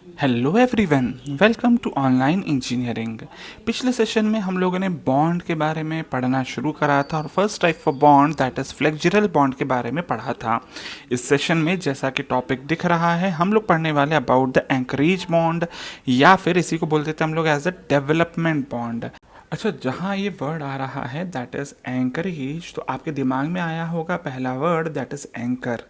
Hello everyone, welcome to online engineering. पिछले session में हम लोगों ने बॉन्ड के बारे में पढ़ना शुरू करा था और first type of bond that is flexural bond के बारे में पढ़ा था। इस सेशन में जैसा कि टॉपिक दिख रहा है, हम लोग पढ़ने वाले अबाउट द एंकरेज बॉन्ड, या फिर इसी को बोलते थे हम लोग एज अ डेवलपमेंट बॉन्ड। अच्छा, जहाँ ये वर्ड आ रहा है दैट इज़ एंकरेज, तो आपके दिमाग में आया होगा पहला वर्ड दैट इज़ एंकर।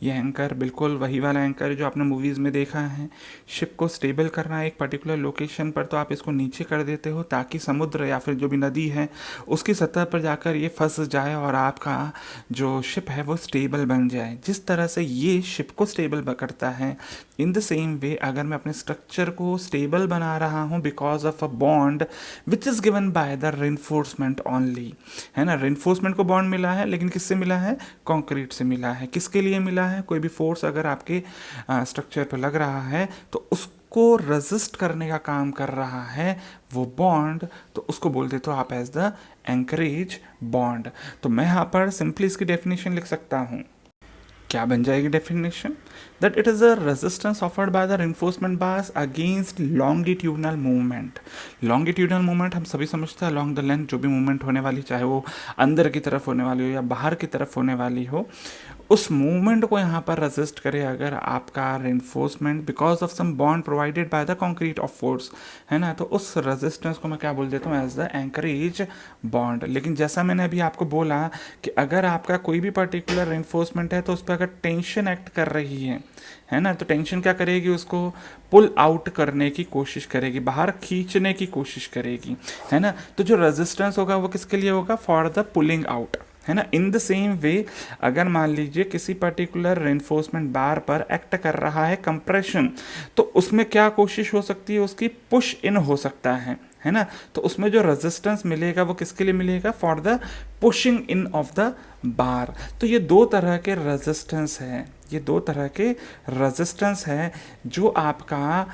ये एंकर बिल्कुल वही वाला एंकर जो आपने मूवीज़ में देखा है। शिप को स्टेबल करना है एक पर्टिकुलर लोकेशन पर, तो आप इसको नीचे कर देते हो ताकि समुद्र या फिर जो भी नदी है उसकी सतह पर जाकर ये फंस जाए और आपका जो शिप है वो स्टेबल बन जाए। जिस तरह से ये शिप को स्टेबल करता है, इन द सेम वे अगर मैं अपने स्ट्रक्चर को स्टेबल बना रहा हूँ because of a bond which is given by the reinforcement only, है ना। रेनफोर्समेंट को बॉन्ड मिला है, लेकिन किससे मिला है? कंक्रीट से मिला है। किसके लिए मिला है? कोई भी फोर्स अगर आपके स्ट्रक्चर पर लग रहा है तो उसको रेजिस्ट करने का काम कर रहा है वो बॉन्ड, तो उसको बोल देते हो आप एज द एंकरेज बॉन्ड। तो मैं यहाँ पर सिंपली इसकी डेफिनेशन लिख सकता हूँ। क्या बन जाएगी definition? That it is a resistance offered by the reinforcement bars against longitudinal movement. Longitudinal movement हम सभी समझते हैं, अलॉन्ग द लेंथ जो भी मूवमेंट होने वाली, चाहे वो अंदर की तरफ होने वाली हो या बाहर की तरफ होने वाली हो, उस मूवमेंट को यहाँ पर रेजिस्ट करे अगर आपका reinforcement because of some bond provided by the concrete of force, है ना। तो उस रेजिस्टेंस को मैं क्या बोल देता हूँ? As the anchorage bond. लेकिन जैसा मैंने अभी आपको बोला कि अगर आपका कोई भी पर्टिकुलर रेनफोर्समेंट है तो उस पर अगर टेंशन एक्ट कर रही है ना, तो टेंशन क्या करेगी? उसको पुल आउट करने की कोशिश करेगी, बाहर खींचने की कोशिश करेगी, है ना। तो जो रेजिस्टेंस होगा वो किसके लिए होगा? फॉर द पुलिंग आउट, है ना। इन द सेम वे अगर मान लीजिए किसी पर्टिकुलर रेनफोर्समेंट बार पर एक्ट कर रहा है कंप्रेशन, तो उसमें क्या कोशिश हो सकती है? उसकी पुश इन हो सकता है ना। तो उसमें जो रेजिस्टेंस मिलेगा वो किसके लिए मिलेगा? For the pushing in of the बार। तो ये दो तरह के रेजिस्टेंस है, ये दो तरह के रेजिस्टेंस है जो आपका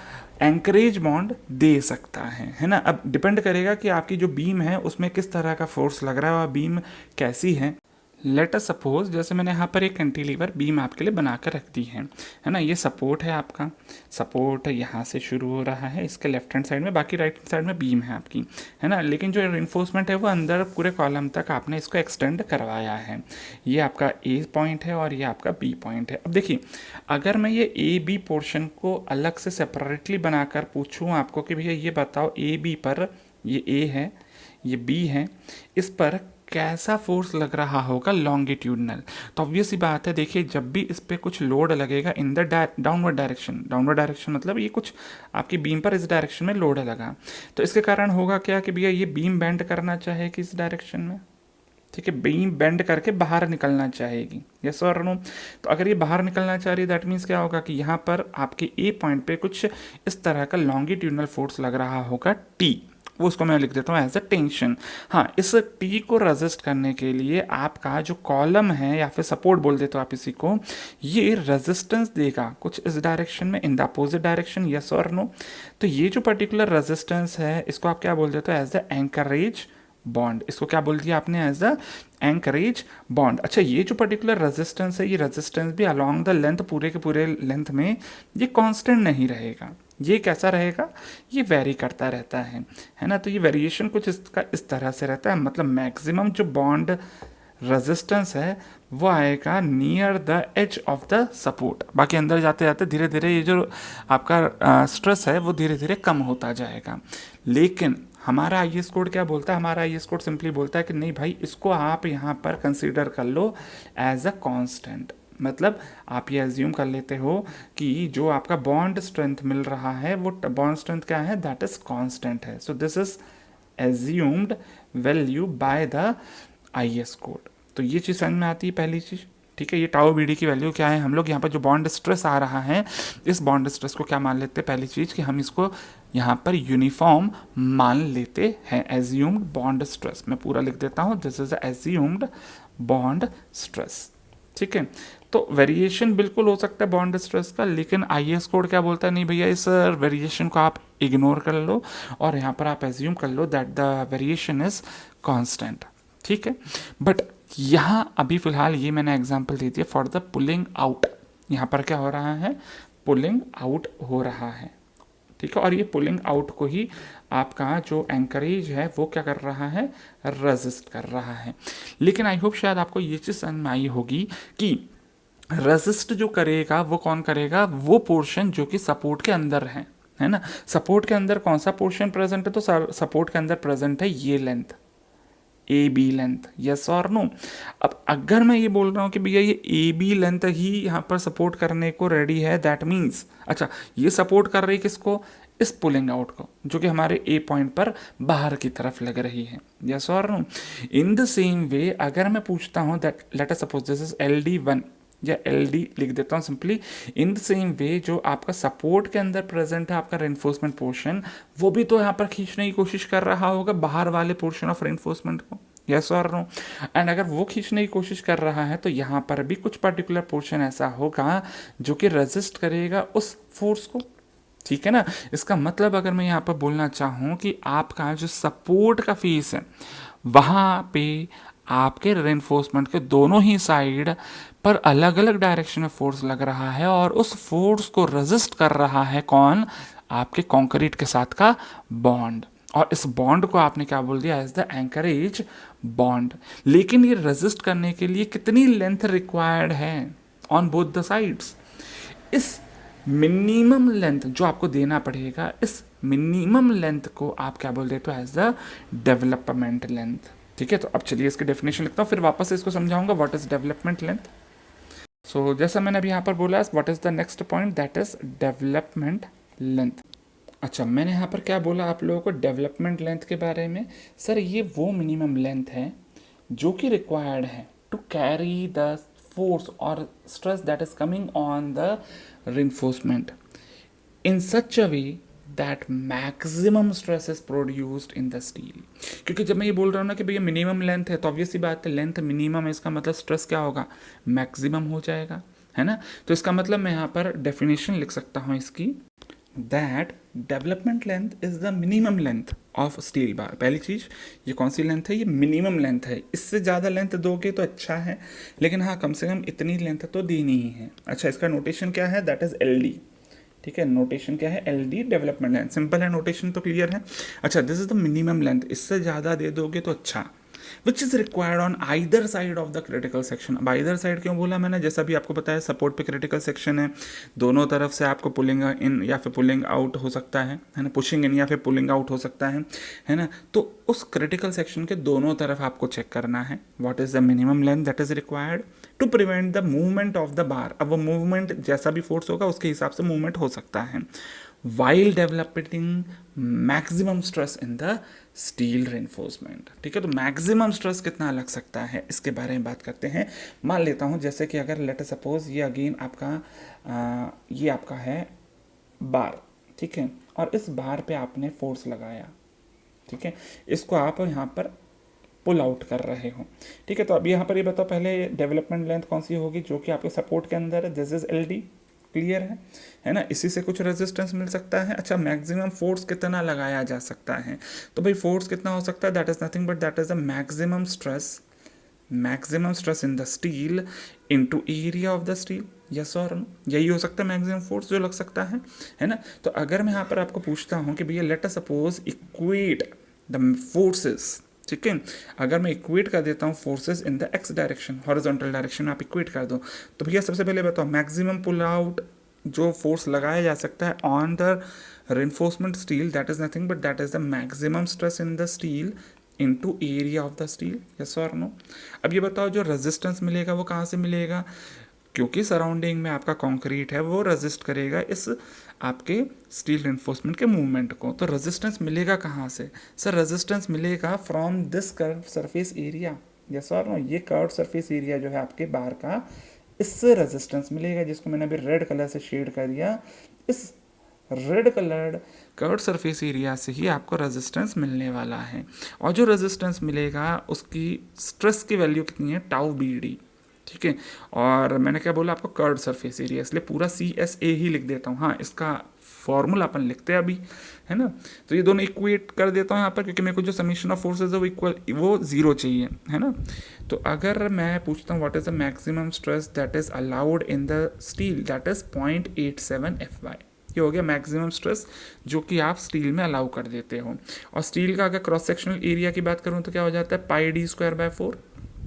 एंकरेज बॉन्ड दे सकता है ना। अब डिपेंड करेगा कि आपकी जो बीम है उसमें किस तरह का फोर्स लग रहा है और बीम कैसी है। लेट अस सपोज, जैसे मैंने यहाँ पर एक कैंटिलीवर बीम आपके लिए बना कर रख दी है ना। ये सपोर्ट है आपका, सपोर्ट यहाँ से शुरू हो रहा है इसके लेफ्ट हैंड साइड में, बाकी राइट हैंड साइड में बीम है आपकी, है ना। लेकिन जो रिइंफोर्समेंट है वो अंदर पूरे कॉलम तक आपने इसको एक्सटेंड करवाया है। ये आपका ए पॉइंट है और ये आपका बी पॉइंट है। अब देखिए, अगर मैं ये ए बी पोर्शन को अलग से सेपरेटली बनाकर पूछूँ आपको कि भैया ये बताओ ए बी पर, ये ए है ये बी है, इस पर कैसा फोर्स लग रहा होगा लॉन्गिट्यूडनल? तो ऑब्वियस सी बात है, देखिए जब भी इस पर कुछ लोड लगेगा in the downward direction, downward direction मतलब ये कुछ आपकी बीम पर इस डायरेक्शन में लोड लगा, तो इसके कारण होगा क्या कि भैया ये बीम बेंड करना चाहेगी इस डायरेक्शन में, ठीक है। बीम बेंड करके बाहर निकलना चाहेगी, यस और नो। तो अगर ये बाहर निकलना चाह रही है दैट मीन्स क्या होगा कि यहाँ पर आपके ए पॉइंट पे कुछ इस तरह का लॉन्गिट्यूडनल फोर्स लग रहा होगा टी, वो उसको मैं लिख देता हूँ एज अ टेंशन। हाँ, इस टी को रेजिस्ट करने के लिए आपका जो कॉलम है या फिर सपोर्ट बोल देते हो आप इसी को, ये रेजिस्टेंस देगा कुछ इस डायरेक्शन में, in the opposite direction, yes और नो। तो ये जो पर्टिकुलर रेजिस्टेंस है इसको आप क्या बोल देते हो? As the anchorage bond. इसको क्या बोल दिया आपने? As the anchorage bond. अच्छा, ये जो पर्टिकुलर रेजिस्टेंस है, ये रेजिस्टेंस भी अलोंग द लेंथ, पूरे के पूरे लेंथ में ये कांस्टेंट नहीं रहेगा। ये कैसा रहेगा? ये वेरी करता रहता है ना। तो ये वेरिएशन कुछ इसका इस तरह से रहता है, मतलब मैक्सिमम जो बॉन्ड रेजिस्टेंस है वो आएगा near the edge of the support. बाकी अंदर जाते जाते धीरे धीरे ये जो आपका स्ट्रेस है वो धीरे धीरे कम होता जाएगा। लेकिन हमारा आई एस कोड क्या बोलता है? हमारा आई एस कोड सिंपली बोलता है कि नहीं भाई, इसको आप यहाँ पर कंसीडर कर लो एज अ कांस्टेंट। मतलब आप ये एज्यूम कर लेते हो कि जो आपका बॉन्ड स्ट्रेंथ मिल रहा है वो बॉन्ड स्ट्रेंथ क्या है? दैट इज कांस्टेंट है। सो this is assumed value by the I S code. तो ये चीज़ समझ में आती है पहली चीज़, ठीक है। ये टाउ बी डी की वैल्यू क्या है? हम लोग यहाँ पर जो बॉन्ड स्ट्रेस आ रहा है, इस बॉन्ड स्ट्रेस को क्या मान लेते हैं? पहली चीज़ कि हम इसको यहाँ पर यूनिफॉर्म मान लेते हैं, एज्यूम्ड बॉन्ड स्ट्रेस। मैं पूरा लिख देता हूँ, this is assumed bond stress, ठीक है। तो वेरिएशन बिल्कुल हो सकता है बॉन्ड स्ट्रेस का, लेकिन आई एस कोड क्या बोलता है? नहीं भैया, इस वेरिएशन को आप इग्नोर कर लो और यहाँ पर आप एज्यूम कर लो that the variation is constant, ठीक है। बट यहाँ अभी फिलहाल ये मैंने एग्जांपल दे दिया फॉर द पुलिंग आउट। यहाँ पर क्या हो रहा है? पुलिंग आउट हो रहा है, ठीक है, और ये पुलिंग आउट को ही आपका जो एंकरेज है वो क्या कर रहा है, रेजिस्ट कर रहा है। लेकिन आई होप शायद आपको ये चीज़ समझ में आई होगी कि रेजिस्ट जो करेगा वो कौन करेगा, वो पोर्शन जो कि सपोर्ट के अंदर है ना। सपोर्ट के अंदर कौन सा पोर्शन प्रेजेंट है, तो सपोर्ट के अंदर प्रेजेंट है ये length, A B length, yes और नो। अब अगर मैं ये बोल रहा हूँ कि भैया ये ए बी लेंथ ही यहाँ पर सपोर्ट करने को रेडी है, दैट मीन्स अच्छा ये सपोर्ट कर रही है किसको, इस पुलिंग आउट को, जो कि हमारे ए पॉइंट पर बाहर की तरफ लग रही है, यस और no. In the same way अगर मैं पूछता हूँ that let us suppose this is L D one, या एल डी लिख देता हूँ simply, in the same way जो आपका सपोर्ट के अंदर प्रेजेंट है आपका रेनफोर्समेंट पोर्शन, वो भी तो यहाँ पर खींचने की कोशिश कर रहा होगा बाहर वाले पोर्शन ऑफ रेनफोर्समेंट को, यस और नो। एंड अगर वो खींचने की कोशिश कर रहा है तो यहाँ पर भी कुछ पर्टिकुलर पोर्शन ऐसा होगा जो कि रेजिस्ट करेगा उस फोर्स को, ठीक है ना। इसका मतलब अगर मैं यहाँ पर बोलना चाहूँ कि आपका जो सपोर्ट का फेस है वहाँ पे आपके रेनफोर्समेंट के दोनों ही साइड पर अलग अलग डायरेक्शन में फोर्स लग रहा है, और उस फोर्स को रेजिस्ट कर रहा है कौन, आपके कंक्रीट के साथ का बॉन्ड। और इस बॉन्ड को आपने क्या बोल दिया, एज द एंकरेज बॉन्ड। लेकिन ये रेजिस्ट करने के लिए कितनी लेंथ रिक्वायर्ड है ऑन बोथ द साइड्स, इस मिनिमम लेंथ जो आपको देना पड़ेगा, इस मिनिमम लेंथ को आप क्या बोल देते हो, एज द डेवलपमेंट लेंथ, ठीक है। तो अब चलिए इसकी डेफिनेशन लिखता हूँ, फिर वापस से इसको समझाऊंगा व्हाट इज डेवलपमेंट लेंथ। सो जैसा मैंने अभी यहाँ पर बोला, what is the next point, that is development length. अच्छा, मैंने यहाँ पर क्या बोला आप लोगों को डेवलपमेंट लेंथ के बारे में, सर ये वो मिनिमम लेंथ है जो कि रिक्वायर्ड है to carry the force or stress that is coming on the reinforcement in such a way that maximum stress is produced in the steel। क्योंकि जब मैं ये बोल रहा हूँ ना कि भैया मिनिमम लेंथ है, तो ऑब्वियसली बात है लेंथ मिनिमम है, इसका मतलब स्ट्रेस क्या होगा, मैक्सिमम हो जाएगा, है ना। तो इसका मतलब मैं यहाँ पर डेफिनेशन लिख सकता हूँ इसकी, that development length is the minimum length of steel bar. पहली चीज़, ये कौन सी लेंथ है, ये मिनिमम लेंथ है, इससे ज़्यादा लेंथ दोगे तो अच्छा है, लेकिन हाँ कम से कम इतनी लेंथ तो देनी ही है। अच्छा, इसका नोटेशन क्या है, दैट इज एल डी, ठीक है, नोटेशन क्या है, L D development length, simple है, नोटेशन तो क्लियर है। अच्छा, this is the minimum length, इससे ज़्यादा दे दोगे तो अच्छा, which is required on either side of the critical section. अब आइदर साइड क्यों बोला मैंने, जैसा भी आपको बताया सपोर्ट पे क्रिटिकल सेक्शन है, दोनों तरफ से आपको पुलिंग इन या फिर पुलिंग आउट हो सकता है ना, पुशिंग इन या फिर पुलिंग आउट हो सकता है ना। तो उस क्रिटिकल सेक्शन के दोनों तरफ आपको चेक करना है what is the minimum length that is required to prevent the movement of the bar. अब वो मूवमेंट जैसा भी फोर्स होगा उसके हिसाब से मूवमेंट हो सकता है, while developing maximum stress in the steel reinforcement, ठीक है। तो मैक्सिमम स्ट्रेस कितना लग सकता है इसके बारे में बात करते हैं। मान लेता हूँ जैसे कि अगर लेट सपोज ये अगेन आपका ये आपका है बार, ठीक है, और इस बार पे आपने फोर्स लगाया, ठीक है, इसको आप यहाँ पर पुल आउट कर रहे हो, ठीक है। तो अब यहाँ पर ये बताओ पहले डेवलपमेंट लेंथ कौन सी होगी, जो कि आपके सपोर्ट के अंदर है, this is L D, clear है ना, इसी से कुछ रेजिस्टेंस मिल सकता है। अच्छा, मैक्सिमम फोर्स कितना लगाया जा सकता है, तो भाई फोर्स कितना हो सकता है, that is nothing but that is the maximum stress in the steel into area of the steel, yes और नो, यही हो सकता है मैक्सिमम फोर्स जो लग सकता है ना। तो अगर मैं यहाँ पर आपको पूछता हूँ कि भैया late us suppose equate the forces, ठीक है, अगर मैं इक्वेट कर देता हूँ forces in the x direction, horizontal direction में आप इक्वेट कर दो, तो भैया सबसे पहले बताओ मैक्सिमम पुल आउट जो फोर्स लगाया जा सकता है on the reinforcement steel, that is nothing but that is the maximum stress in the steel into area of the steel, yes और नो। अब ये बताओ जो रेजिस्टेंस मिलेगा वो कहाँ से मिलेगा, क्योंकि सराउंडिंग में आपका कंक्रीट है वो रेजिस्ट करेगा इस आपके स्टील रेनफोर्समेंट के मूवमेंट को। तो रेजिस्टेंस मिलेगा कहाँ से, सर रेजिस्टेंस मिलेगा from this curve surface area, yes और नो। ये कर्व सरफेस एरिया जो है आपके बाहर का, इससे रेजिस्टेंस मिलेगा, जिसको मैंने अभी रेड कलर से शेड कर दिया। इस red coloured curve surface area से ही आपको रेजिस्टेंस मिलने वाला है, और जो रेजिस्टेंस मिलेगा उसकी स्ट्रेस की वैल्यू कितनी है, टाउ बी डी, ठीक है। और मैंने क्या बोला आपको, कर्व सरफेस एरिया, इसलिए पूरा CSA ही लिख देता हूँ। हाँ, इसका फॉर्मूला अपन लिखते हैं अभी, है ना। तो ये दोनों इक्वेट कर देता हूँ यहाँ पर, क्योंकि मेरे को जो समीशन ऑफ फोर्सेज है वो इक्वल, वो जीरो चाहिए, है ना। तो अगर मैं पूछता हूँ what is the maximum stress that is allowed in the steel, that is 0.87 FY, ये हो गया मैक्सिमम स्ट्रेस जो कि आप स्टील में अलाउ कर देते हो। और स्टील का अगर क्रॉस सेक्शनल एरिया की बात करूँ तो क्या हो जाता है, पाई डी स्क्वायर बाय 4,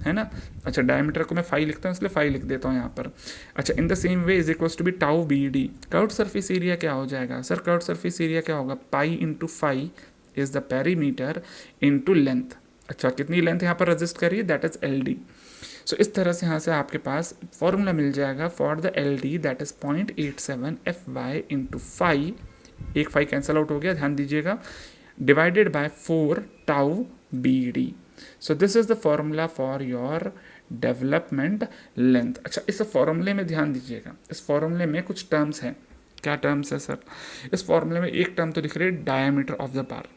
है ना। अच्छा, डायमीटर को मैं 5 लिखता हूँ इसलिए 5 लिख देता हूँ यहाँ पर। अच्छा, in the same way is equals to B tau B D. Curved surface area क्या हो जाएगा सर, कर्व्ड सरफेस एरिया क्या होगा, pi into 5 is the perimeter into length. अच्छा, कितनी लेंथ यहाँ पर रजिस्ट करिए, that is L D. So इस तरह से यहाँ से आपके पास फॉर्मूला मिल जाएगा for the L D, that is 0.87 F Y into 5, एक 5 कैंसल आउट हो गया, ध्यान दीजिएगा, divided by 4 tau B D. So this is the formula for your development length. अच्छा, इस फॉर्मूले में ध्यान दीजिएगा, इस फॉर्मूले में कुछ टर्म्स हैं। क्या टर्म्स है सर, इस फॉर्मूले में एक टर्म तो दिख रही है डायमीटर ऑफ द बार,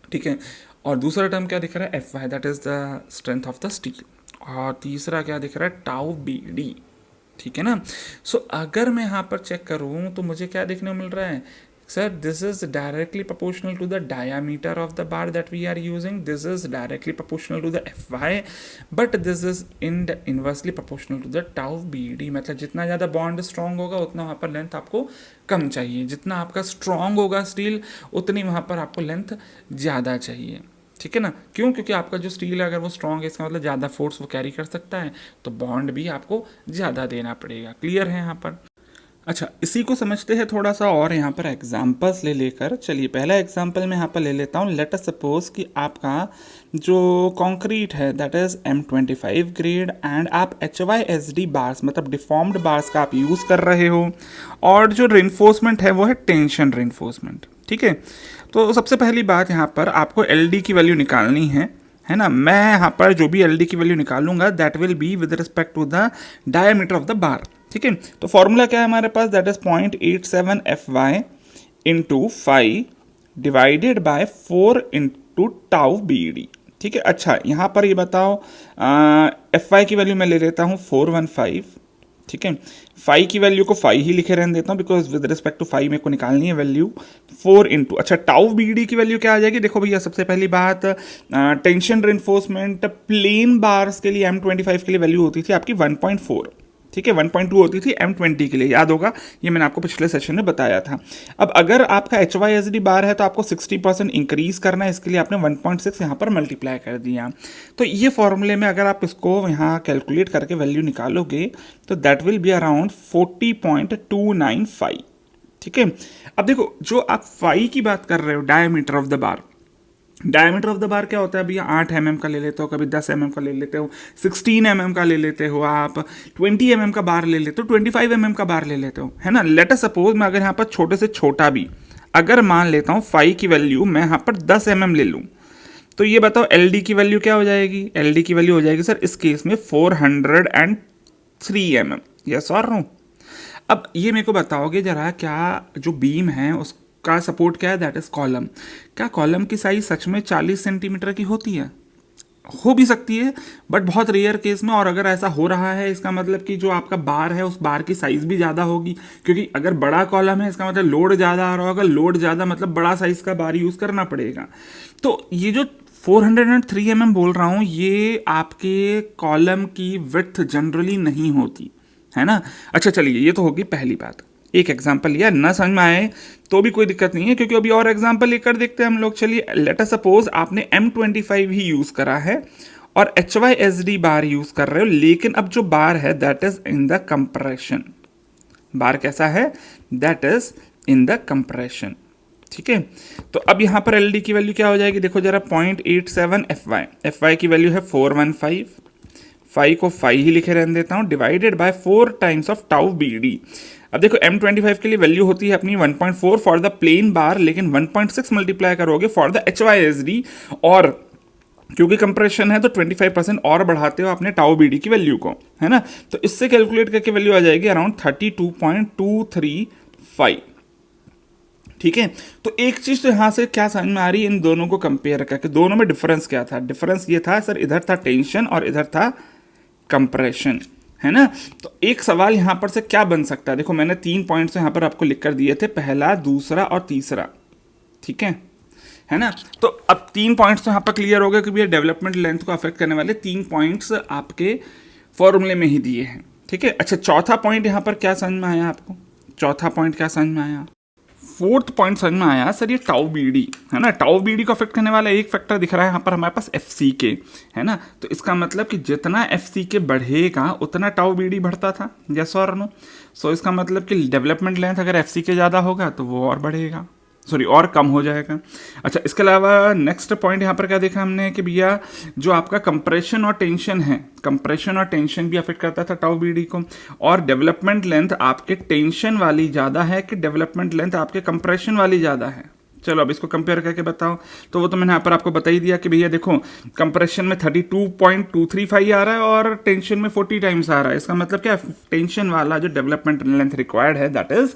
ठीक है, और दूसरा टर्म क्या दिख रहा है, F Y, that is the strength of the steel, और तीसरा क्या दिख रहा है, टाउ बी डी, ठीक है ना। सो अगर मैं यहाँ पर चेक करूँ तो मुझे क्या देखने को मिल रहा है sir, this is directly proportional to the diameter of the bar that we are using, this is directly proportional to the F Y, but this is inversely proportional to the tau B D. मतलब जितना ज़्यादा bond strong होगा उतना वहाँ पर length आपको कम चाहिए, जितना आपका स्ट्रॉन्ग होगा स्टील उतनी वहाँ पर आपको लेंथ ज़्यादा चाहिए, ठीक है ना। क्यों, क्योंकि आपका जो स्टील है अगर वो स्ट्रॉन्ग है इसका मतलब ज़्यादा फोर्स वो कैरी कर सकता है, तो बॉन्ड भी आपको ज़्यादा देना पड़ेगा। क्लियर है यहाँ पर। अच्छा, इसी को समझते हैं थोड़ा सा और यहाँ पर एग्जांपल्स ले लेकर। चलिए, पहला एग्जांपल मैं यहाँ पर ले लेता हूँ। लेट अस सपोज कि आपका जो कंक्रीट है that is M25 grade and आप HYSD बार्स मतलब डिफॉर्म्ड बार्स का आप यूज़ कर रहे हो, और जो रेनफोर्समेंट है वो है टेंशन रेनफोर्समेंट, ठीक है। तो सबसे पहली बात यहाँ पर आपको LD की वैल्यू निकालनी है ना। मैं यहाँ पर जो भी LD की वैल्यू निकालूंगा that will be with respect to the diameter of the bar, ठीक है। तो फॉर्मूला क्या है हमारे पास, that is 0.87 F Y into 5 divided by 4 into tau B D, ठीक है। अच्छा, यहाँ पर ये बताओ, एफ वाई की वैल्यू मैं ले लेता हूँ 415, ठीक है। 5 की वैल्यू को 5 ही लिखे रहने देता हूँ बिकॉज विद रिस्पेक्ट टू 5 मेरे को निकालनी है वैल्यू 4 इंटू, अच्छा टाउ बी डी की वैल्यू क्या आ जाएगी, देखो भैया सबसे पहली बात टेंशन रेनफोर्समेंट प्लेन बार्स के लिए M25 के लिए वैल्यू होती थी आपकी 1.4, ठीक है, 1.2 होती थी M20 के लिए, याद होगा, ये मैंने आपको पिछले सेशन में बताया था। अब अगर आपका HYSD बार है तो आपको 60% इंक्रीज करना है, इसके लिए आपने 1.6 यहाँ पर मल्टीप्लाई कर दिया। तो ये फॉर्मूले में अगर आप इसको यहाँ कैलकुलेट करके वैल्यू निकालोगे तो दैट विल बी अराउंड 40.295, ठीक है। अब देखो, जो आप 5 की बात कर रहे हो diameter of the bar, diameter of the बार क्या होता है भैया, 8 mm का ले लेते हो, कभी 10 mm का ले लेते हो, 16 mm का ले लेते हो, आप 20 mm का बार ले लेते हो, 25 mm का बार ले लेते हो, है ना। लेट अस सपोज मैं अगर यहाँ पर छोटे से छोटा भी अगर मान लेता हूँ 5 की वैल्यू मैं यहाँ पर 10 mm ले लूँ, तो ये बताओ LD की वैल्यू क्या हो जाएगी, LD की वैल्यू हो जाएगी सर इस केस में 403 mm, यस और नो। अब ये मेरे को बताओगे जरा, क्या जो बीम है उस का सपोर्ट क्या है, दैट इज कॉलम। क्या कॉलम की साइज सच में 40 सेंटीमीटर की होती है, हो भी सकती है बट बहुत रेयर केस में, और अगर ऐसा हो रहा है इसका मतलब कि जो आपका बार है उस बार की साइज भी ज़्यादा होगी, क्योंकि अगर बड़ा कॉलम है इसका मतलब लोड ज़्यादा आ रहा होगा, लोड ज़्यादा मतलब बड़ा साइज का बार यूज़ करना पड़ेगा। तो ये जो 403 mm बोल रहा हूँ ये आपके कॉलम की विड्थ जनरली नहीं होती है ना। अच्छा चलिए, ये तो होगी पहली बात, एक एग्जांपल लिया, ना समझ में आए तो भी कोई दिक्कत नहीं है क्योंकि अभी और एग्जांपल लेकर देखते हैं हम लोग। चलिए, लेट अस सपोज आपने M25 ही यूज करा है और HYSD बार यूज कर रहे हो, लेकिन अब जो बार है that is in the compression. Bar कैसा है, that is in the compression, ठीक है। तो अब यहां पर LD की वैल्यू क्या हो जाएगी, देखो जरा 0.87 FY की वैल्यू है 415, 5 को 5 ही लिखे रहने देता हूं, divided by 4 times of tau BD। अब देखो M25 के लिए वैल्यू होती है अपनी 1.4 फॉर द प्लेन बार, लेकिन 1.6 मल्टीप्लाई करोगे फॉर द HYSD, और क्योंकि कंप्रेशन है तो 25% और बढ़ाते हो आपने टाउ BD की वैल्यू को, है ना। तो इससे कैलकुलेट करके वैल्यू आ जाएगी अराउंड 32.235, ठीक है। तो एक चीज तो यहां से क्या समझ में आ रही है, इन दोनों को कंपेयर करके दोनों में डिफरेंस क्या था, डिफरेंस ये था सर, इधर था टेंशन और इधर था कंप्रेशन, है ना। तो एक सवाल यहां पर से क्या बन सकता है, देखो मैंने 3 पॉइंट्स यहां पर आपको लिख कर दिए थे, पहला, दूसरा और तीसरा, ठीक है ना। तो अब 3 पॉइंट्स तो यहां पर क्लियर हो गए कि भैया डेवलपमेंट लेंथ को अफेक्ट करने वाले 3 पॉइंट्स आपके फॉर्मूले में ही दिए हैं, ठीक है। अच्छा, चौथा पॉइंट यहां पर क्या समझ में आया आपको, चौथा पॉइंट क्या समझ में आया, फोर्थ पॉइंट समझ में आया सर, ये टाउ बी डी है ना, टाउ बी डी को अफेक्ट करने वाला एक फैक्टर दिख रहा है यहाँ पर हमारे पास एफ सी के, है ना। तो इसका मतलब कि जितना एफ सी के बढ़ेगा उतना टाउ बी डी बढ़ता था, यस और नो। सो इसका मतलब कि डेवलपमेंट लेंथ अगर एफ सी के ज़्यादा होगा तो वो और बढ़ेगा, सॉरी और कम हो जाएगा। अच्छा, इसके अलावा नेक्स्ट पॉइंट यहाँ पर क्या देखा हमने कि भैया जो आपका कंप्रेशन और टेंशन है, कंप्रेशन और टेंशन भी अफेक्ट करता था टाउ बी डी को, और डेवलपमेंट लेंथ आपके टेंशन वाली ज़्यादा है कि डेवलपमेंट लेंथ आपके कंप्रेशन वाली ज़्यादा है। चलो अब इसको कंपेयर करके बताओ। तो वो तो मैंने यहाँ पर आपको बता ही दिया कि भैया देखो कंप्रेशन में 32.235 आ रहा है और टेंशन में 40 टाइम्स आ रहा है। इसका मतलब क्या, टेंशन वाला जो डेवलपमेंट लेंथ रिक्वायर्ड है दैट इज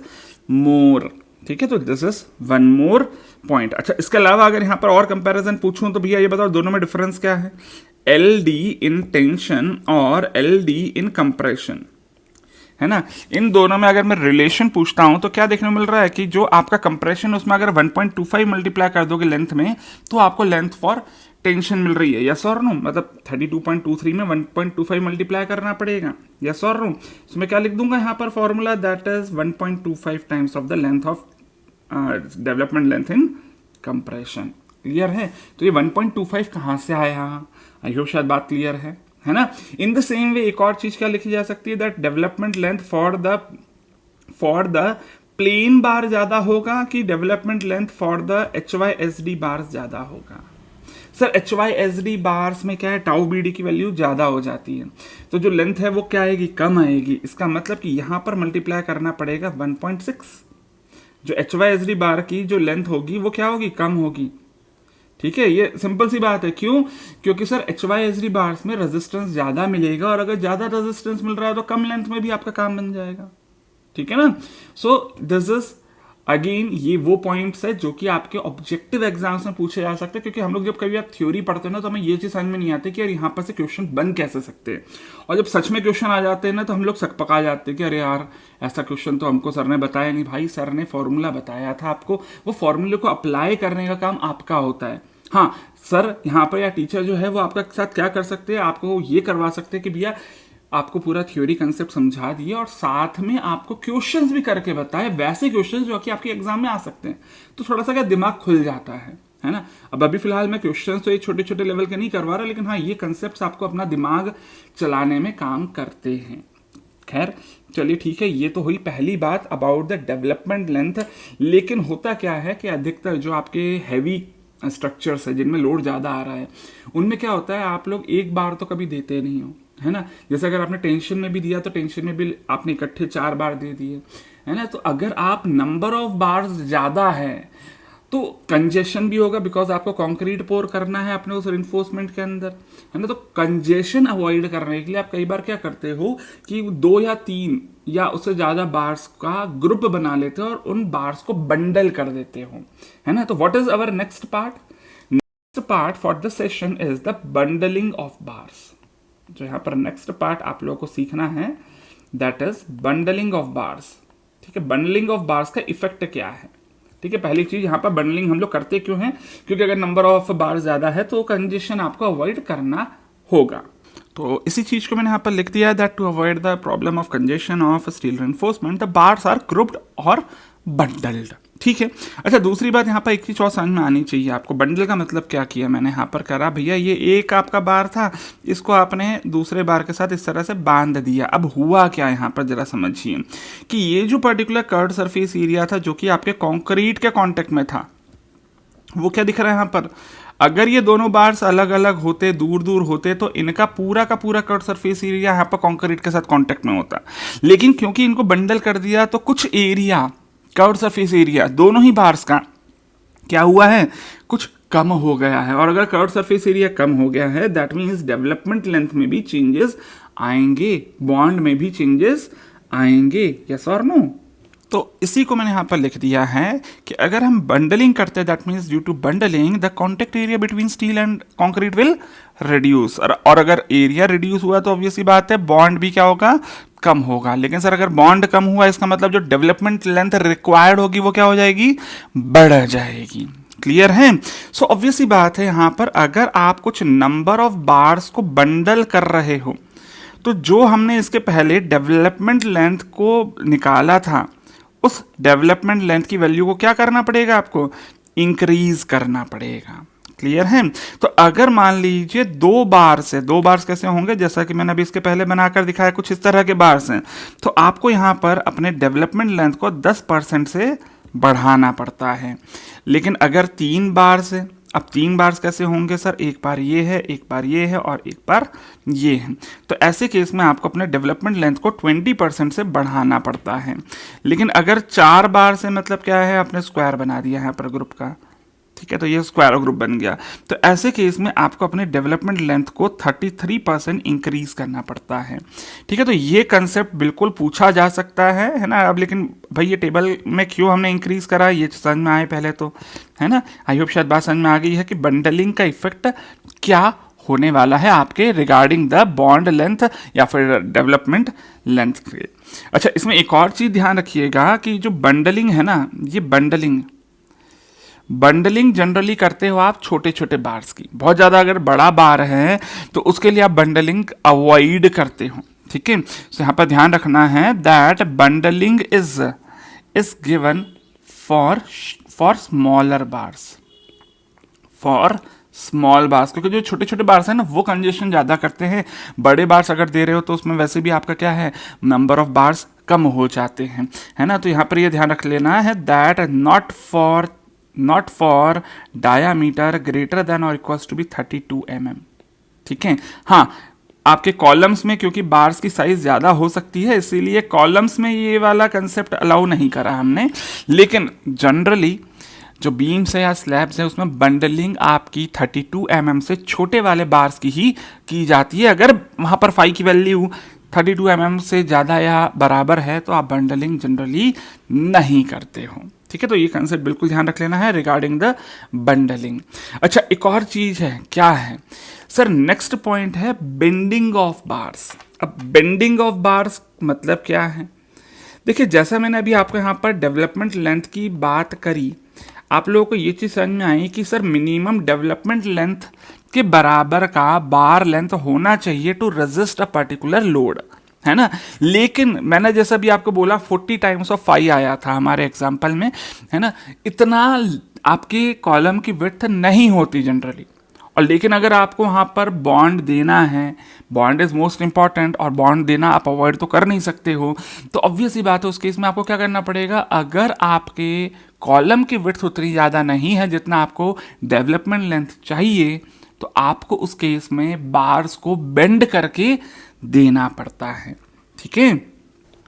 मोर, ठीक है। तो this is one more point. अच्छा, इसके अलावा अगर यहाँ पर और कंपैरिजन पूछूं तो भैया ये बताओ दोनों में डिफरेंस क्या है, एल डी इन टेंशन और एल डी इन कंप्रेशन, है ना। इन दोनों में अगर मैं रिलेशन पूछता हूं तो क्या देखने को मिल रहा है कि जो आपका कंप्रेशन उसमें अगर 1.25 मल्टीप्लाई कर दोगे लेंथ में तो आपको लेंथ फॉर टेंशन मिल रही है, यस और नो। मतलब 32.23 में 1.25 मल्टीप्लाई करना पड़ेगा, यस और नो। इसमें क्या लिख दूंगा यहाँ पर formula, that is 1.25 times of the length of development length in compression. Clear है। तो ये 1.25 कहाँ से आया, आई होप शायद बात क्लियर है ना। इन द सेम वे एक और चीज क्या लिखी जा सकती है, that development length for the plane बार ज्यादा होगा कि development length for the HYSD बार ज्यादा होगा। सर HYSD बार्स में क्या है, टाउ बी डी की वैल्यू ज्यादा हो जाती है तो जो लेंथ है वो क्या आएगी, कम आएगी। इसका मतलब कि यहां पर मल्टीप्लाई करना पड़ेगा 1.6, जो HYSD बार की जो लेंथ होगी वो क्या होगी, कम होगी, ठीक है। ये सिंपल सी बात है, क्यों, क्योंकि सर HYSD बार्स में रेजिस्टेंस ज्यादा मिलेगा और अगर ज्यादा रेजिस्टेंस मिल रहा है तो कम लेंथ में भी आपका काम बन जाएगा, ठीक है ना। सो दिस इज अगेन ये वो पॉइंट्स है जो कि आपके ऑब्जेक्टिव एग्जाम्स में पूछे जा सकते हैं, क्योंकि हम लोग जब कभी आप थ्योरी पढ़ते हैं ना तो हमें ये चीज समझ में नहीं आती कि यार यहाँ पर से क्वेश्चन बन कैसे सकते हैं, और जब सच में क्वेश्चन आ जाते हैं ना तो हम लोग सकपका जाते हैं कि अरे यार ऐसा क्वेश्चन तो हमको सर ने बताया नहीं। भाई सर ने फॉर्मूला बताया था आपको, वो फॉर्मूले को अप्लाई करने का काम आपका होता है। हाँ सर यहाँ पर या टीचर जो है वो आपका साथ क्या कर सकते हैं, आपको ये करवा सकते हैं कि भैया आपको पूरा थ्योरी कंसेप्ट समझा दिए और साथ में आपको क्वेश्चंस भी करके बताए, वैसे क्वेश्चंस जो कि आपके एग्जाम में आ सकते हैं, तो थोड़ा सा क्या दिमाग खुल जाता है ना। अब अभी फिलहाल मैं क्वेश्चंस तो ये छोटे छोटे लेवल के नहीं करवा रहा, लेकिन हाँ ये कंसेप्ट आपको अपना दिमाग चलाने में काम करते हैं। खैर चलिए ठीक है, ये तो हुई पहली बात अबाउट द डेवलपमेंट लेंथ। लेकिन होता क्या है कि अधिकतर जो आपके हैवी स्ट्रक्चर्स है जिनमें लोड ज़्यादा आ रहा है उनमें क्या होता है, आप लोग एक बार तो कभी देते नहीं हो, है ना। जैसे अगर आपने टेंशन में भी दिया तो टेंशन में भी आपने इकट्ठे 4 बार दे दिए, है ना। तो अगर आप नंबर ऑफ बार्स ज़्यादा है तो कंजेशन भी होगा, बिकॉज आपको कंक्रीट पोर करना है अपने उस रिइंफोर्समेंट के अंदर, है ना। तो कंजेशन अवॉइड करने के लिए आप कई बार क्या करते हो कि 2 या 3 या उससे ज्यादा बार्स का ग्रुप बना लेते हो और उन बार्स को बंडल कर देते हो, है ना। तो what is our next part, next part for the session is the bundling of bars. जो यहाँ पर नेक्स्ट पार्ट आप लोगों को सीखना है that is bundling of bars, ठीक है। बंडलिंग ऑफ बार्स का इफेक्ट क्या है, ठीक है। पहली चीज यहाँ पर बंडलिंग हम लोग करते क्यों हैं, क्योंकि अगर नंबर ऑफ बार ज्यादा है तो कंजेशन आपको अवॉइड करना होगा। तो इसी चीज को मैंने यहाँ पर लिख दिया है that to avoid the problem of congestion of steel reinforcement the bars are grouped और बंडल्ड, ठीक है। अच्छा दूसरी बात यहाँ पर एक चीज और समझ में आनी चाहिए आपको, बंडल का मतलब क्या किया मैंने यहाँ पर करा, भैया ये एक आपका बार था, इसको आपने दूसरे बार के साथ इस तरह से बांध दिया। अब हुआ क्या यहाँ पर जरा समझिए कि ये जो पर्टिकुलर कर्व्ड सरफेस एरिया था जो कि आपके कंक्रीट के कांटेक्ट में था, वो क्या दिख रहा है यहाँ पर, अगर ये दोनों बार्स अलग अलग होते, दूर दूर होते, तो इनका पूरा का पूरा कर्व्ड सरफेस एरिया यहाँ पर कंक्रीट के साथ कांटेक्ट में होता। लेकिन क्योंकि इनको बंडल कर दिया तो कुछ एरिया, कर्व्ड सरफेस एरिया दोनों ही बार्स का क्या हुआ है, कुछ कम हो गया है। और अगर कर्व्ड सरफेस एरिया कम हो गया है दैट मीन्स डेवलपमेंट लेंथ में भी चेंजेस आएंगे, बॉन्ड में भी चेंजेस आएंगे, यस और नो। तो इसी को मैंने यहाँ पर लिख दिया है कि अगर हम बंडलिंग करते हैं that means due to bundling the contact area between steel and concrete will reduce. और अगर एरिया रिड्यूस हुआ तो ऑब्वियसली बात है बॉन्ड भी क्या होगा, कम होगा। लेकिन सर अगर बॉन्ड कम हुआ इसका मतलब जो डेवलपमेंट लेंथ रिक्वायर्ड होगी वो क्या हो जाएगी, बढ़ जाएगी। क्लियर है। सो ऑब्वियसली बात है यहाँ पर अगर आप कुछ नंबर ऑफ बार्स को बंडल कर रहे हो तो जो हमने इसके पहले डेवलपमेंट लेंथ को निकाला था उस डेवलपमेंट लेंथ की वैल्यू को क्या करना पड़ेगा, आपको इंक्रीज करना पड़ेगा। क्लियर है? तो अगर मान लीजिए दो बार्स कैसे होंगे, जैसा कि मैंने अभी इसके पहले बनाकर दिखाया, कुछ इस तरह के बार्स हैं, तो आपको यहां पर अपने डेवलपमेंट लेंथ को 10% से बढ़ाना पड़ता है। लेकिन अगर 3 बार्स है, अब 3 बार्स कैसे होंगे सर, एक बार ये है, एक बार ये है और एक बार ये है, तो ऐसे केस में आपको अपने डेवलपमेंट लेंथ को 20% से बढ़ाना पड़ता है। लेकिन अगर 4 बार से, मतलब क्या है, आपने स्क्वायर बना दिया यहाँ पर ग्रुप का, ठीक है, तो ये स्क्वायर ग्रुप बन गया, तो ऐसे केस में आपको अपने डेवलपमेंट लेंथ को 33% इंक्रीज करना पड़ता है। ठीक है, तो ये कंसेप्ट बिल्कुल पूछा जा सकता है ना। अब लेकिन भाई ये टेबल में क्यों हमने इंक्रीज करा, ये समझ में आए पहले तो, है ना। आई होप शायद बात समझ में आ गई है कि बंडलिंग का इफेक्ट क्या होने वाला है आपके रिगार्डिंग द बॉन्ड लेंथ या फिर डेवलपमेंट लेंथ के। अच्छा, इसमें एक और चीज ध्यान रखिएगा कि जो बंडलिंग है ना, ये बंडलिंग जनरली करते हो आप छोटे छोटे बार्स की। बहुत ज़्यादा अगर बड़ा बार है तो उसके लिए आप बंडलिंग अवॉइड करते हो। ठीक है, तो यहाँ पर ध्यान रखना है that bundling is given for smaller bars, for small bars, क्योंकि जो छोटे छोटे बार्स हैं ना वो कंजेशन ज़्यादा करते हैं। बड़े बार्स अगर दे रहे हो तो उसमें वैसे भी आपका क्या है, नंबर ऑफ बार्स कम हो जाते हैं, है ना। तो यहाँ पर ये ध्यान रख लेना है that not for diameter greater than और इक्वल्स टू बी 32 mm। ठीक है, हाँ, आपके कॉलम्स में क्योंकि बार्स की साइज ज़्यादा हो सकती है, इसीलिए कॉलम्स में ये वाला कंसेप्ट अलाउ नहीं करा हमने। लेकिन जनरली जो बीम्स है या स्लैब्स है उसमें बंडलिंग आपकी 32 mm से छोटे वाले बार्स की ही की जाती है। अगर वहाँ पर फाई की वैल्यू 32 mm से ज़्यादा या बराबर है तो आप बंडलिंग जनरली नहीं करते हो। ठीक है, तो ये कंसेप्ट बिल्कुल ध्यान रख लेना है रिगार्डिंग द बंडलिंग। अच्छा, एक और चीज़ है, क्या है सर, नेक्स्ट पॉइंट है बेंडिंग ऑफ बार्स। अब बेंडिंग ऑफ बार्स मतलब क्या है, देखिए जैसा मैंने अभी आपको यहाँ पर डेवलपमेंट लेंथ की बात करी, आप लोगों को ये चीज़ समझ में आई कि सर मिनिमम डेवलपमेंट लेंथ के बराबर का बार लेंथ होना चाहिए to resist a particular load, है ना। लेकिन मैंने जैसा भी आपको बोला 40 टाइम्स ऑफ फाई आया था हमारे एग्जाम्पल में, है ना। इतना आपके कॉलम की विड्थ नहीं होती जनरली। और लेकिन अगर आपको वहाँ पर बॉन्ड देना है, बॉन्ड इज मोस्ट इंपॉर्टेंट, और बॉन्ड देना आप अवॉइड तो कर नहीं सकते हो, तो ऑब्वियस ही बात है उस केस में आपको क्या करना पड़ेगा, अगर आपके कॉलम की विड्थ उतनी ज़्यादा नहीं है जितना आपको डेवलपमेंट लेंथ चाहिए, तो आपको उस केस में बार्स को बेंड करके देना पड़ता है। ठीक है,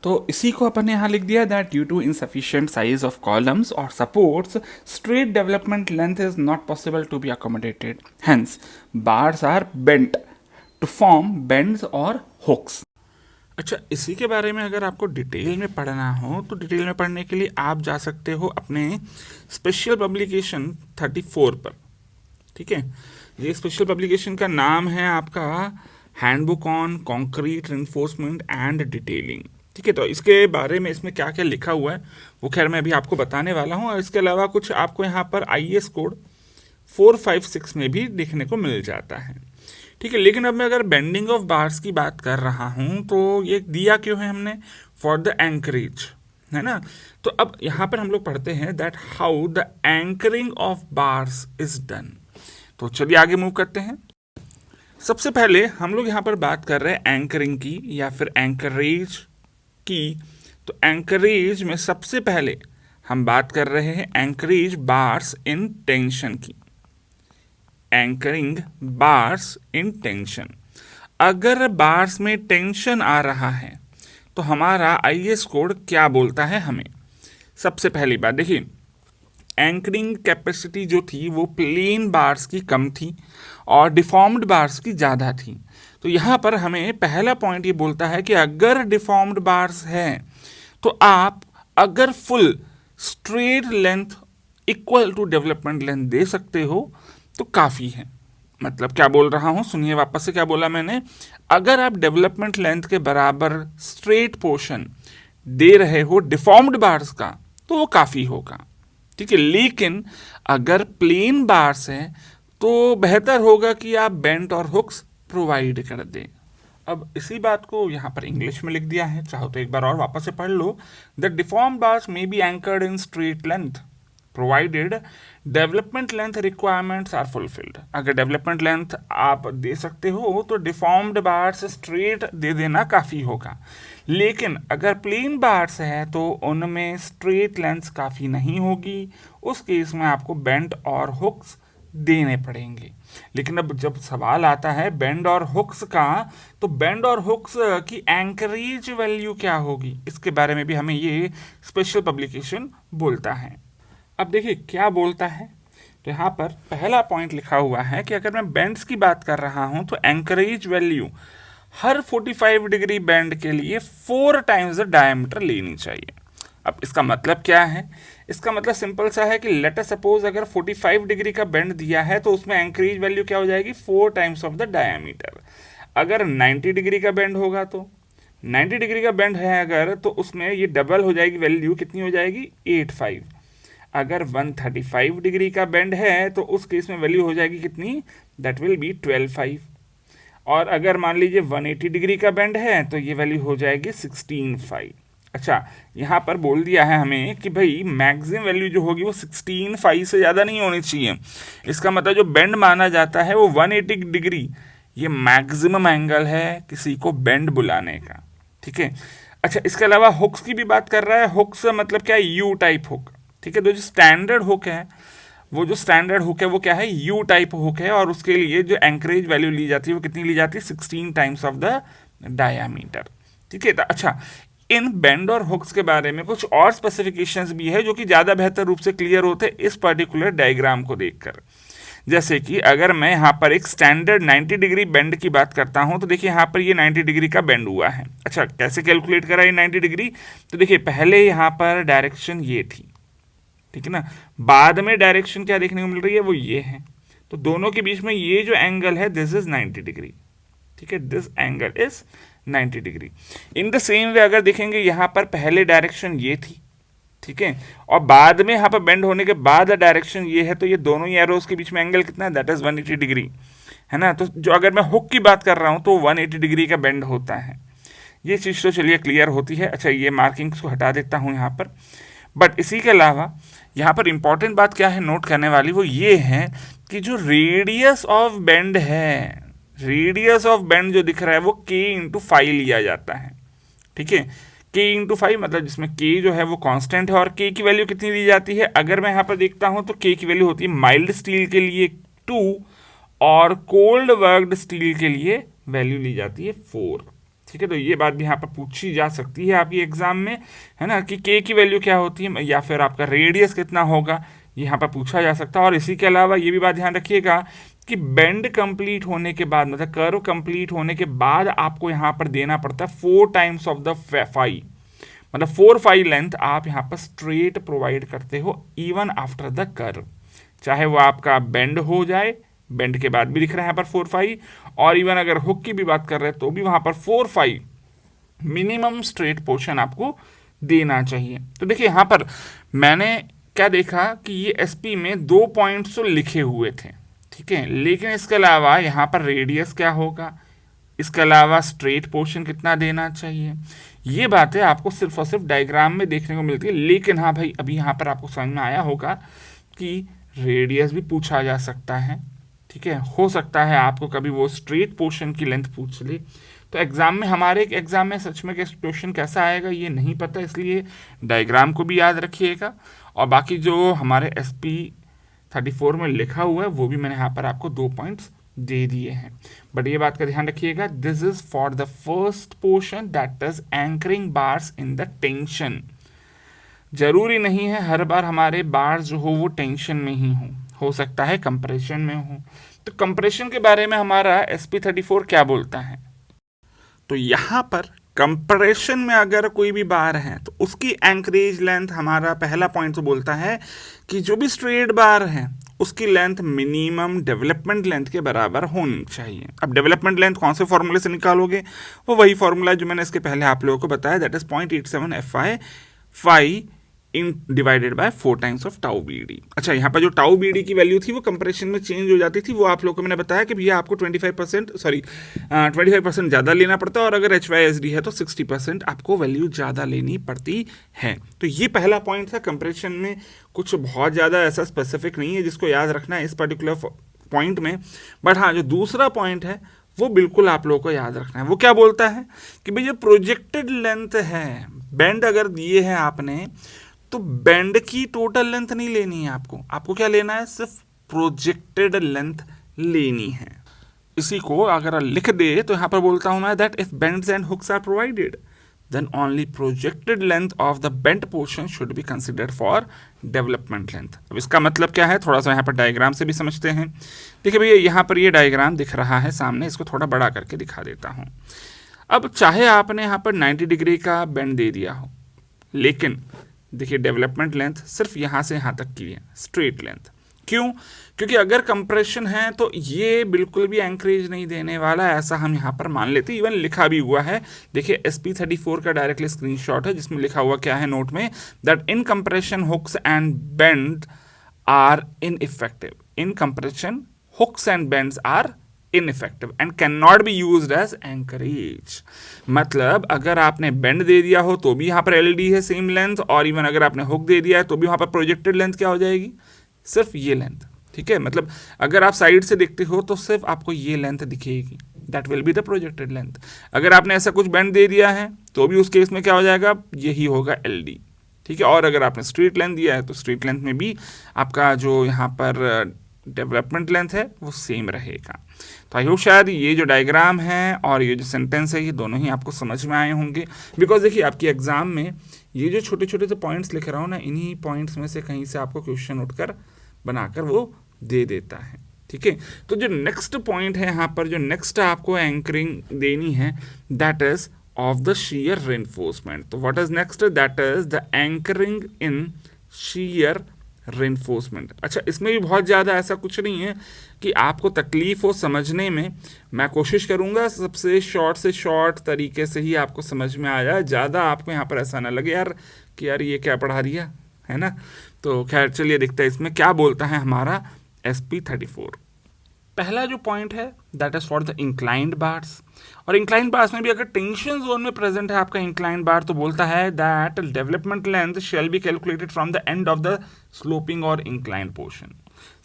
तो इसी को अपन ने यहाँ लिख दिया that due to insufficient size of columns और supports straight development length is not possible to be accommodated, hence bars are bent to form bends और हुक्स। अच्छा, इसी के बारे में अगर आपको डिटेल में पढ़ना हो तो डिटेल में पढ़ने के लिए आप जा सकते हो अपने स्पेशल पब्लिकेशन 34 पर। ठीक है, ये स्पेशल पब्लिकेशन का नाम है आपका handbook on concrete reinforcement and detailing. ठीक है, तो इसके बारे में इसमें क्या क्या लिखा हुआ है वो खैर मैं अभी आपको बताने वाला हूँ, और इसके अलावा कुछ आपको यहाँ पर IS कोड 456 में भी देखने को मिल जाता है। ठीक है, लेकिन अब मैं अगर बेंडिंग ऑफ बार्स की बात कर रहा हूँ तो ये दिया क्यों है हमने, फॉर द एंकरेज, है ना। तो अब यहाँ पर हम लोग पढ़ते हैं that how the anchoring of bars is done. तो चलिए आगे मूव करते हैं। सबसे पहले हम लोग यहाँ पर बात कर रहे हैं एंकरिंग की या फिर एंकरेज की। तो एंकरेज में सबसे पहले हम बात कर रहे हैं एंकरेज बार्स इन टेंशन की। एंकरिंग बार्स इन टेंशन, अगर बार्स में टेंशन आ रहा है तो हमारा IS कोड क्या बोलता है हमें। सबसे पहली बात देखिए, एंकरिंग कैपेसिटी जो थी वो प्लेन बार्स की कम थी और डिफॉर्म्ड बार्स की ज़्यादा थी। तो यहाँ पर हमें पहला पॉइंट ये बोलता है कि अगर डिफॉर्म्ड बार्स है तो आप अगर full straight length equal to development length दे सकते हो तो काफ़ी है। मतलब क्या बोल रहा हूँ, सुनिए वापस से क्या बोला मैंने, अगर आप डेवलपमेंट लेंथ के बराबर स्ट्रेट पोर्शन दे रहे हो डिफॉर्म्ड बार्स का तो वो काफ़ी होगा। ठीक है, लेकिन अगर प्लेन बार्स है तो बेहतर होगा कि आप बेंट और हुक्स प्रोवाइड कर दें। अब इसी बात को यहाँ पर इंग्लिश में लिख दिया है, चाहो तो एक बार और वापस से पढ़ लो। The deformed bars may be anchored in straight length provided development length requirements are fulfilled. अगर डेवलपमेंट लेंथ आप दे सकते हो तो डिफॉर्म्ड बार्स स्ट्रेट दे देना काफ़ी होगा, लेकिन अगर प्लेन बार्स है तो उनमें स्ट्रेट लेंथ काफ़ी नहीं होगी। उस केस में आपको बेंड और हुक्स देने पड़ेंगे। लेकिन अब जब सवाल आता है बेंड और हुक्स का, तो बेंड और हुक्स की एंकरेज वैल्यू क्या होगी, इसके बारे में भी हमें ये स्पेशल पब्लिकेशन बोलता है। अब देखिए क्या बोलता है, तो यहाँ पर पहला पॉइंट लिखा हुआ है कि अगर मैं बेंड्स की बात कर रहा हूँ तो एंकरेज वैल्यू हर 45 डिग्री बेंड के लिए 4 टाइम्स द डायमीटर लेनी चाहिए। अब इसका मतलब क्या है, इसका मतलब सिंपल सा है कि लेट अस सपोज अगर 45 डिग्री का बेंड दिया है तो उसमें एंकरेज वैल्यू क्या हो जाएगी, 4 टाइम्स ऑफ द डायमीटर। अगर 90 डिग्री का बेंड होगा तो 90 डिग्री का बेंड है अगर, तो उसमें ये डबल हो जाएगी, वैल्यू कितनी हो जाएगी 85। अगर 135 डिग्री का बेंड है तो उस केस में वैल्यू हो जाएगी कितनी, दैट विल बी 12.5। और अगर मान लीजिए 180 डिग्री का बेंड है तो ये वैल्यू हो जाएगी 16.5। अच्छा, यहाँ पर बोल दिया है हमें कि भाई मैक्सिमम वैल्यू जो होगी वो 16.5 से ज़्यादा नहीं होनी चाहिए। इसका मतलब जो बेंड माना जाता है वो 180 डिग्री, ये मैक्सिमम एंगल है किसी को बेंड बुलाने का, ठीक है। अच्छा, इसके अलावा हुक्स की भी बात कर रहा है। हुक्स मतलब क्या है, यू टाइप हुक, ठीक है। तो जो स्टैंडर्ड हुक है, वो जो स्टैंडर्ड हुक है वो क्या है, यू टाइप हुक है, और उसके लिए जो एंकरेज वैल्यू ली जाती है वो कितनी ली जाती है, 16 टाइम्स ऑफ द डायामीटर, ठीक है। अच्छा, इन बेंड और हुक्स के बारे में कुछ और स्पेसिफिकेशंस भी है जो कि ज़्यादा बेहतर रूप से क्लियर होते हैं इस पर्टिकुलर डायग्राम को देखकर। जैसे कि अगर मैं यहाँ पर एक स्टैंडर्ड 90 डिग्री बेंड की बात करता हूँ तो देखिए यहाँ पर ये 90 डिग्री का बेंड हुआ है। अच्छा, कैसे कैलकुलेट करा ये 90 डिग्री, तो देखिए पहले यहाँ पर डायरेक्शन ये थी, ठीक है ना, बाद में डायरेक्शन क्या देखने को मिल रही है, वो ये है। तो दोनों के बीच में ये जो एंगल है दिस इज 90 डिग्री, ठीक है, this angle is 90 degree. In the same way अगर देखेंगे यहाँ पर पहले डायरेक्शन ये थी, ठीक है, और बाद में यहाँ पर बेंड होने के बाद डायरेक्शन ये है, तो ये दोनों ही एरोज के बीच में एंगल कितना है, दैट इज 180 डिग्री, है ना। तो जो अगर मैं हुक की बात कर रहा हूँ तो 180 डिग्री का बेंड होता है। ये चीज़ तो चलिए क्लियर होती है। अच्छा, ये मार्किंग्स को हटा देता हूँ यहाँ पर। बट इसी के अलावा यहाँ पर इंपॉर्टेंट बात क्या है नोट करने वाली, वो ये है कि जो रेडियस ऑफ बेंड है, रेडियस ऑफ बेंड जो दिख रहा है वो k इंटू 5 लिया जाता है, ठीक है। k इंटू 5 मतलब जिसमें k जो है वो कांस्टेंट है, और k की वैल्यू कितनी दी जाती है, अगर मैं यहाँ पर देखता हूँ तो k की वैल्यू होती है माइल्ड स्टील के लिए 2 और कोल्ड वर्क्ड स्टील के लिए वैल्यू ली जाती है 4, ठीक है। तो ये बात भी यहाँ पर पूछी जा सकती है आपकी एग्जाम में, है ना, कि k की वैल्यू क्या होती है या फिर आपका रेडियस कितना होगा, यहाँ पर पूछा जा सकता है। और इसी के अलावा ये भी बात ध्यान रखिएगा कि बेंड कंप्लीट होने के बाद, मतलब कर्व कंप्लीट होने के बाद आपको यहाँ पर देना पड़ता है 4 टाइम्स ऑफ द 5, मतलब 4-5 लेंथ आप यहाँ पर स्ट्रेट प्रोवाइड करते हो इवन आफ्टर द कर्व, चाहे वो आपका बेंड हो जाए, बेंड के बाद भी दिख रहा है यहाँ पर 4-5, और इवन अगर हुक की भी बात कर रहे हैं तो भी वहाँ पर 4-5 मिनिमम स्ट्रेट पोर्शन आपको देना चाहिए। तो देखिए यहाँ पर मैंने क्या देखा कि ये एसपी में 2 पॉइंट्स तो लिखे हुए थे, ठीक है, लेकिन इसके अलावा यहाँ पर रेडियस क्या होगा, इसके अलावा स्ट्रेट पोर्शन कितना देना चाहिए, ये बातें आपको सिर्फ और सिर्फ डायग्राम में देखने को मिलती है। लेकिन हाँ भाई, अभी यहाँ पर आपको समझ में आया होगा कि रेडियस भी पूछा जा सकता है, ठीक है। हो सकता है आपको कभी वो स्ट्रेट पोर्शन की लेंथ पूछ ले, तो एग्जाम में, हमारे एग्जाम में सच में क्वेश्चन कैसा आएगा ये नहीं पता, इसलिए डायग्राम को भी याद रखिएगा। और बाकी जो हमारे SP 34 में लिखा हुआ है वो भी मैंने यहाँ पर आपको 2 पॉइंट्स दे दिए हैं। बट ये बात का ध्यान रखिएगा, this is for the first portion that is anchoring bars in the tension. जरूरी नहीं है हर बार हमारे बार जो हो वो टेंशन में ही हो सकता है कंप्रेशन में हो। तो कंप्रेशन के बारे में हमारा SP 34 क्या बोलता है, तो यहाँ पर कंप्रेशन में अगर कोई भी बार है तो उसकी एंकरेज लेंथ, हमारा पहला पॉइंट तो बोलता है कि जो भी स्ट्रेट बार है उसकी लेंथ मिनिमम डेवलपमेंट लेंथ के बराबर होनी चाहिए। अब डेवलपमेंट लेंथ कौन से फॉर्मूले से निकालोगे, वो वही फॉर्मूला जो मैंने इसके पहले आप लोगों को बताया, that is 0.87 FI in divided by 4 times of tau B D. अच्छा, यहाँ पर जो टाउ बी डी की वैल्यू थी वो कंप्रेशन में चेंज हो जाती थी, वो आप लोगों को मैंने बताया कि भैया आपको 25% ज़्यादा लेना पड़ता है, और अगर एच वाई एस डी है तो 60% आपको वैल्यू ज़्यादा लेनी पड़ती है। तो ये पहला पॉइंट था। कंप्रेशन में कुछ बहुत ज़्यादा ऐसा स्पेसिफिक नहीं है जिसको याद रखना है इस पर्टिकुलर पॉइंट में, बट हाँ, जो दूसरा पॉइंट है वो बिल्कुल आप लोगों को याद रखना है। वो क्या बोलता है कि भैया प्रोजेक्टेड लेंथ है, बेंड अगर दिए हैं आपने तो बेंड की टोटल लेंथ नहीं लेनी है आपको क्या लेना है, सिर्फ प्रोजेक्टेड लेंथ लेनी है। इसी को अगर लिख दे तो यहां पर बोलता हूं मैं that if bends and hooks are provided then only projected length of the bent portion should be considered for development length। अब इसका मतलब क्या है, थोड़ा सा यहाँ पर डायग्राम से भी समझते हैं। देखिए भैया, यहाँ पर ये डायग्राम दिख रहा है सामने, इसको थोड़ा बड़ा करके दिखा देता हूँ। अब चाहे आपने यहाँ पर 90 डिग्री का बेंड दे दिया हो, लेकिन देखिए डेवलपमेंट लेंथ सिर्फ यहाँ से यहाँ तक की है, स्ट्रेट लेंथ। क्यों? क्योंकि अगर कंप्रेशन है तो ये बिल्कुल भी एंकरेज नहीं देने वाला, ऐसा हम यहाँ पर मान लेते। इवन लिखा भी हुआ है, देखिए SP34 का डायरेक्टली स्क्रीनशॉट है, जिसमें लिखा हुआ क्या है नोट में, that in compression hooks and bend are ineffective. In compression hooks and bends are ineffective and can not be used as anchorage. मतलब अगर आपने बेंड दे दिया हो तो भी यहाँ पर एलडी है सेम लेंथ, और इवन अगर आपने हुक दे दिया है तो भी वहाँ पर प्रोजेक्टेड लेंथ क्या हो जाएगी, सिर्फ ये लेंथ। ठीक है, मतलब अगर आप साइड से देखते हो तो सिर्फ आपको ये लेंथ दिखेगी, that will be the projected length. अगर आपने ऐसा कुछ बेंड दे दिया है तो भी उस केस में क्या हो जाएगा, यही होगा एल डी। ठीक है, और अगर आपने स्ट्रेट लेंथ दिया है तो स्ट्रेट लेंथ में भी आपका जो यहाँ पर डेवलपमेंट लेंथ है वो सेम रहेगा। तो आई होप शायद ये जो डायग्राम है और ये जो सेंटेंस है ये दोनों ही आपको समझ में आए होंगे। बिकॉज देखिए आपके एग्जाम में ये जो छोटे छोटे से पॉइंट्स लिख रहा हूँ ना, इन्हीं पॉइंट्स में से कहीं से आपको क्वेश्चन उठकर बनाकर वो दे देता है। ठीक है, तो जो नेक्स्ट पॉइंट है यहाँ पर, जो नेक्स्ट आपको एंकरिंग देनी है, that is of the shear reinforcement। तो what is next, that is the anchoring in shear reinforcement। अच्छा, इसमें भी बहुत ज़्यादा ऐसा कुछ नहीं है कि आपको तकलीफ हो समझने में। मैं कोशिश करूँगा सबसे शॉर्ट से शॉर्ट तरीके से ही आपको समझ में आ जाए, ज़्यादा आपको यहाँ पर ऐसा ना लगे यार कि यार ये क्या पढ़ा दिया है ना। तो खैर चलिए देखते हैं इसमें क्या बोलता है हमारा SP34। पहला जो पॉइंट है that is for the inclined bars, और इंक्लाइंड बार्स में भी अगर टेंशन जोन में प्रेजेंट है आपका इंक्लाइंड बार तो बोलता है that development length shall be calculated from the end of the sloping और इंक्लाइंड पोर्शन।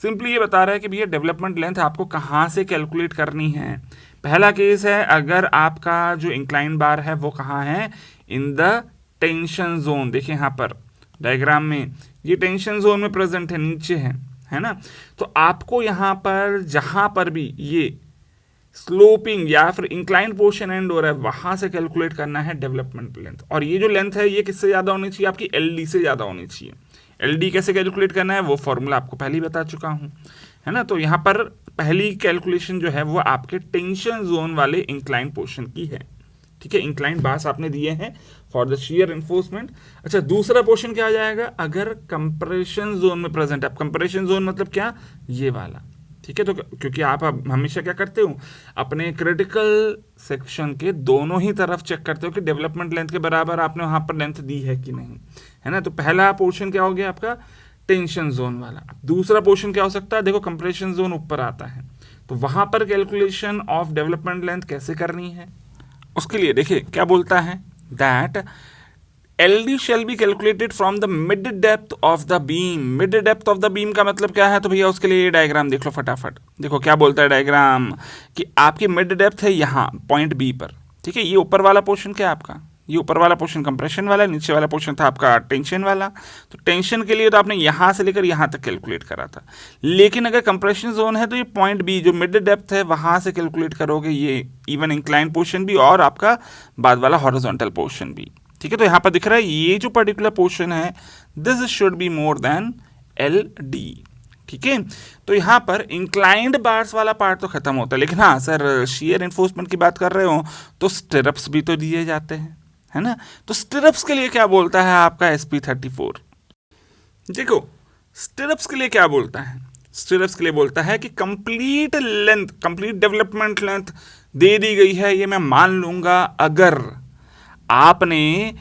सिंपली ये बता रहा है कि भैया डेवलपमेंट लेंथ आपको कहाँ से कैलकुलेट करनी है। पहला केस है, अगर आपका जो इंक्लाइंड बार है वो कहाँ है, इन द टेंशन जोन। देखिए यहाँ पर डायग्राम में ये टेंशन जोन में प्रेजेंट है, नीचे है ना। तो आपको यहाँ पर जहाँ पर भी ये स्लोपिंग या फिर इंक्लाइंड पोर्शन एंड हो रहा है वहां से कैलकुलेट करना है डेवलपमेंट लेंथ। और ये जो लेंथ है ये किससे ज़्यादा होनी चाहिए, आपकी एलडी से ज़्यादा होनी चाहिए। एलडी कैसे कैलकुलेट करना है वो फॉर्मूला आपको पहले ही बता चुका हूँ, है ना। तो यहाँ पर पहली कैलकुलेशन जो है वो आपके टेंशन जोन वाले इंक्लाइंड पोर्शन की है। ठीक है, इंक्लाइंड बार्स आपने दिए हैं फॉर द shear reinforcement। अच्छा, दूसरा पोर्शन क्या आ जाएगा, अगर कंप्रेशन जोन में प्रेजेंट है। अब कंप्रेशन जोन मतलब क्या, ये वाला। ठीक है, तो क्योंकि आप हमेशा क्या करते हो, अपने क्रिटिकल सेक्शन के दोनों ही तरफ चेक करते हो कि डेवलपमेंट लेंथ के बराबर आपने वहां पर लेंथ दी है कि नहीं, है ना। तो पहला पोर्शन क्या हो गया आपका, टेंशन जोन वाला। दूसरा पोर्शन क्या हो सकता है, देखो कंप्रेशन जोन ऊपर आता है, तो वहां पर कैलकुलेशन ऑफ डेवलपमेंट लेंथ कैसे करनी है, उसके लिए देखिए क्या बोलता है, that LD shall be calculated from the mid depth of the beam। Mid depth of the beam का मतलब क्या है, तो भैया उसके लिए ये डायग्राम देख लो फटाफट। देखो क्या बोलता है डायग्राम, कि आपकी मिड डेप्थ है यहाँ पॉइंट बी पर। ठीक है, ये ऊपर वाला पोर्शन क्या है आपका, ये ऊपर वाला पोर्शन कंप्रेशन वाला, नीचे वाला पोर्शन था आपका टेंशन वाला। तो टेंशन के लिए तो आपने यहाँ से लेकर यहाँ तक कैलकुलेट करा था, लेकिन अगर कंप्रेशन जोन है तो ये पॉइंट बी जो मिड डेप्थ है वहाँ से कैलकुलेट करोगे ये इवन इंक्लाइन पोर्शन भी और आपका बाद वाला हॉरिजॉन्टल पोर्शन भी। ठीक है, तो यहाँ पर दिख रहा है ये जो पर्टिकुलर पोर्शन है this should be more than LD। ठीक है, तो यहाँ पर इंक्लाइंड बार्स वाला पार्ट तो खत्म होता है, लेकिन हाँ सर shear reinforcement की बात कर रहे हो तो स्टिरप्स भी तो दिए जाते हैं, है ना। तो स्टिरप्स के लिए क्या बोलता है आपका SP34। देखो स्टिरप्स के लिए क्या बोलता है, स्टिरप्स के लिए बोलता है कि complete length, complete development length दे दी गई है, ये मैं मान लूंगा अगर आपने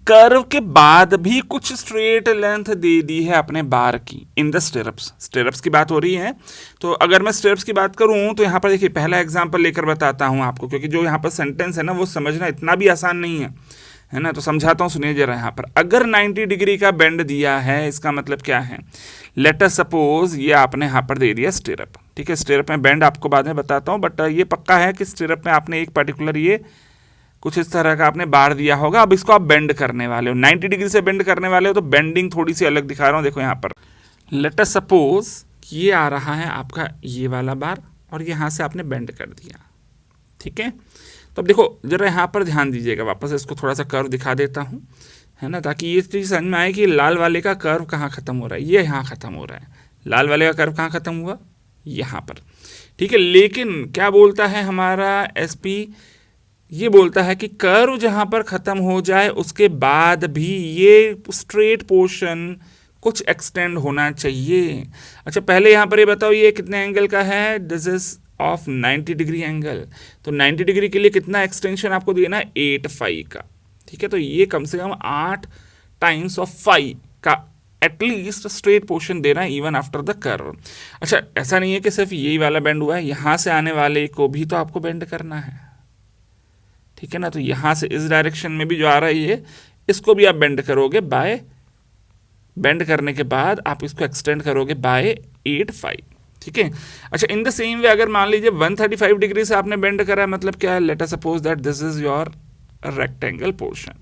कर्व के बाद भी कुछ स्ट्रेट लेंथ दे दी है अपने बार की इन द स्टेरप्स की बात हो रही है। तो अगर मैं स्टेरप्स की बात करूं तो यहाँ पर देखिए पहला एग्जांपल लेकर बताता हूं आपको, क्योंकि जो यहाँ पर सेंटेंस है ना वो समझना इतना भी आसान नहीं है ना। तो समझाता हूँ, सुनिए जरा। यहाँ पर अगर 90 डिग्री का बेंड दिया है, इसका मतलब क्या है, लेट अस सपोज ये आपने यहाँ पर दे दिया स्टेरअप, ठीक है। स्टेरअप में बेंड आपको बाद में बताता हूँ, बट ये पक्का है कि स्टेरअप में आपने एक पर्टिकुलर ये कुछ इस तरह का आपने बार दिया होगा। अब इसको आप बेंड करने वाले हो, 90 डिग्री से बेंड करने वाले हो, तो बेंडिंग थोड़ी सी अलग दिखा रहा हूँ। देखो यहाँ पर लेट अस सपोज ये आ रहा है आपका ये वाला बार, और यहाँ से आपने बेंड कर दिया, ठीक है। तो अब देखो जरा यहाँ पर ध्यान दीजिएगा, वापस इसको थोड़ा सा कर्व दिखा देता हूँ, है ना, ताकि ये चीज़ समझ में आए कि लाल वाले का कर्व कहाँ ख़त्म हो रहा है। ये यहाँ ख़त्म हो रहा है, लाल वाले का कर्व कहाँ ख़त्म हुआ, यहाँ पर, ठीक है। लेकिन क्या बोलता है हमारा एसपी, ये बोलता है कि कर्व जहाँ पर ख़त्म हो जाए उसके बाद भी ये स्ट्रेट पोर्शन कुछ एक्सटेंड होना चाहिए। अच्छा पहले यहाँ पर ये बताओ ये कितने एंगल का है, this is of 90 degree angle. तो 90 डिग्री के लिए कितना एक्सटेंशन आपको देना है, 8 फाई का, ठीक है। तो ये कम से कम 8 टाइम्स ऑफ फाई का एटलीस्ट स्ट्रेट पोर्शन देना है इवन आफ्टर द कर्व। अच्छा ऐसा नहीं है कि सिर्फ यही वाला बेंड हुआ है, यहाँ से आने वाले को भी तो आपको बेंड करना है, ठीक है ना। तो यहाँ से इस डायरेक्शन में भी जो आ रहा है ये, इसको भी आप बेंड करोगे बाय, बेंड करने के बाद आप इसको एक्सटेंड करोगे बाय 8 फाई, ठीक है। अच्छा इन द सेम वे अगर मान लीजिए 135 डिग्री से आपने बेंड करा है, मतलब क्या है, late us suppose that this is your rectangle portion,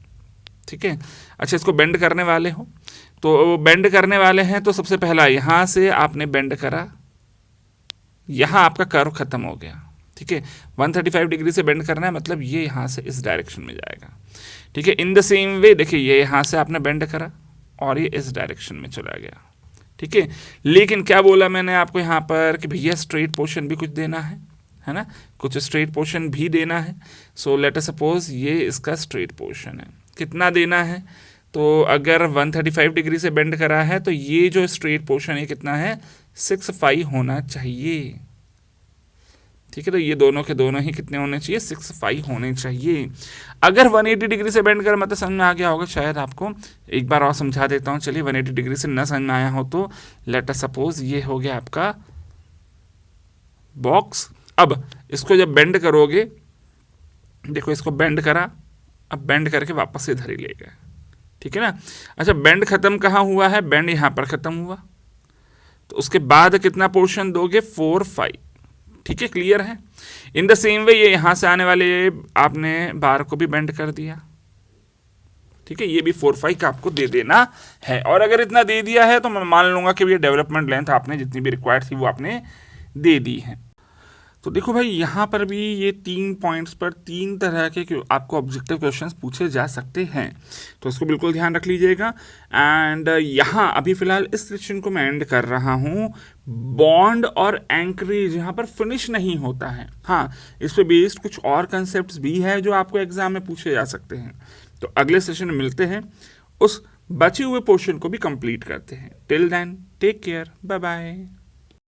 ठीक है। अच्छा इसको बेंड करने वाले हो, तो बेंड करने वाले हैं तो सबसे पहला यहाँ से आपने बेंड करा, यहाँ आपका कर्व खत्म हो गया, ठीक है। 135 डिग्री से बेंड करना है, मतलब ये यहाँ से इस डायरेक्शन में जाएगा, ठीक है। इन द सेम वे देखिए ये यहाँ से आपने बेंड करा और ये इस डायरेक्शन में चला गया, ठीक है। लेकिन क्या बोला मैंने आपको यहाँ पर कि भैया स्ट्रेट पोर्शन भी कुछ देना है ना, कुछ स्ट्रेट पोर्शन भी देना है। सो लेट अस सपोज ये इसका स्ट्रेट पोर्शन है, कितना देना है, तो अगर 135 डिग्री से बेंड करा है तो ये जो स्ट्रेट पोर्शन है कितना है, 6 फाई होना चाहिए, ठीक है। तो ये दोनों के दोनों ही कितने होने चाहिए, 6 फाई होने चाहिए। अगर 180 डिग्री से बेंड कर, मतलब समझ में आ गया होगा शायद आपको, एक बार और समझा देता हूँ। चलिए 180 डिग्री से न समझ में आया हो तो लेट अस सपोज ये हो गया आपका बॉक्स। अब इसको जब बेंड करोगे, देखो इसको बेंड करा, अब बेंड करके वापस इधर ही ले गए, ठीक है ना। अच्छा बेंड खत्म कहाँ हुआ है, बेंड यहाँ पर खत्म हुआ, तो उसके बाद कितना पोर्शन दोगे, 4 फाई, ठीक है, क्लियर है। इन द सेम वे ये यहां से आने वाले आपने बार को भी बेंड कर दिया, ठीक है, ये भी 4 फाई का आपको दे देना है। और अगर इतना दे दिया है तो मैं मान लूंगा कि ये डेवलपमेंट लेंथ आपने जितनी भी रिक्वायर्ड थी वो आपने दे दी है। तो देखो भाई यहाँ पर भी ये 3 पॉइंट्स पर 3 तरह के आपको ऑब्जेक्टिव क्वेश्चंस पूछे जा सकते हैं, तो इसको बिल्कुल ध्यान रख लीजिएगा। एंड यहाँ अभी फिलहाल इस सेक्शन को मैं एंड कर रहा हूँ। बॉन्ड और एंकरेज यहाँ पर फिनिश नहीं होता है, हाँ इस पे बेस्ड कुछ और कंसेप्ट भी है जो आपको एग्जाम में पूछे जा सकते हैं। तो अगले सेशन में मिलते हैं, उस बचे हुए पोर्शन को भी कंप्लीट करते हैं। Till then take care, bye bye.